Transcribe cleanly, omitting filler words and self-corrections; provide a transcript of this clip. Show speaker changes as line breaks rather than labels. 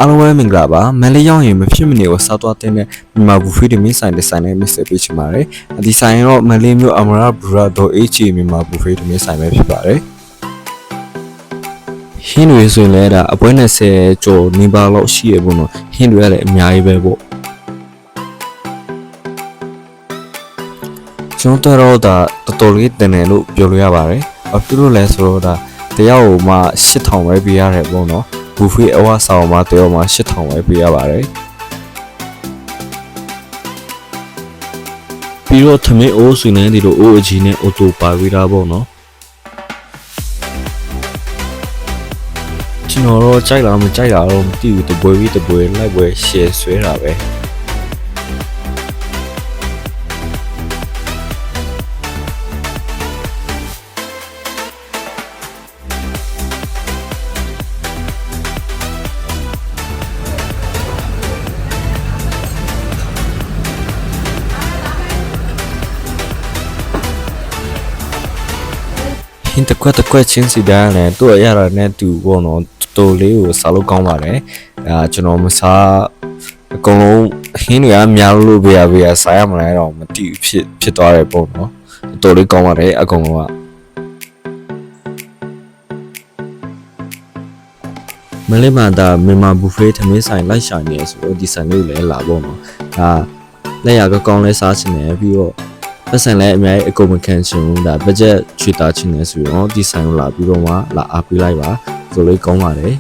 အားလုံးပဲမင်္ဂလာပါမန်လေးရောက်ရင်မဖြစ်မနေကိုစားသွားတဲ့မြန်မာဘူဖေးတွေမင်းဆိုင်ဒီဇိုင်းနဲ့မစ်ဆက်ပေးချင်ပါတယ်ဒီဆိုင်တော့မန်လေးမျိုးအမရာဘူရာဒို HG မြန်မာဘူဖေးတွေမင်းဆိုင်ပဲဖြစ်ပါတယ်ဟင်းတွေဆိုရင်လည်းဒါအပွဲ20ကျော်နေပါလောက်ရှိရပေါ့နော်ဟင်းတွေကလည်းအများကြီးပဲပေါ့ကျွန်တော်တို့ဒါတော်တော်လေးတင်တယ်လို့ပြောလို့ရပါတယ်ဘာဖြစ်လို့လဲဆိုတော့ဒါတရားကိုမှ8000ပဲပေးရတယ်ပေါ့နော်ဘူဖေးအဝါဆောင်မှာတရားမှာ8000ပဲပေးရပါတယ်ပြီးတော့သမင်းအိုးဆွေနေဒီလိုအိုးအကြီးနဲ့အိုတိုပါပေးတာပေါ့နော်ကျွန်တော်တော့ကြိုက်လားမကြိုက်တာတော့မသိဘူးတပွဲပြီးတပွဲလိုက်ပွဲ share ဆွဲတာပဲဟင်းတစ်ခွက်ချင်းစီတာနဲ့သူ့အရာနဲ့တူပေါ့နော်တော်လေးကိုစားလို့ကောင်းပါတယ်ကျွန်တော်မစားအကုန်လုံးဟင်းတွေကများလို့ပေးရစားရမလားတော့မသိဖြစ်သွားတယ်ပေါ့နော်တော်လေးကောင်းပါတယ်အကုန်လုံးကမလေးမာတာမြန်မာဘူဖေးသမင်းဆိုင်လိုက်ရှာနေရဆိုတော့ဒီဆိုင်လေးကိုလည်းလာပေါ့နော်လက်ရကောင်းလဲစားချင်တယ်ပြီးတော့ပတ်စံလည်းအများကြီးအကုန်မခံချင်ဘူးဒါဘတ်ဂျက်ချွေတာချင်နေဆိုတော့ဒီဆိုင်ကိုလာပြီးတော့မှလာအားပေးလိုက်ပါဆိုလို့ကောင်းပါတယ်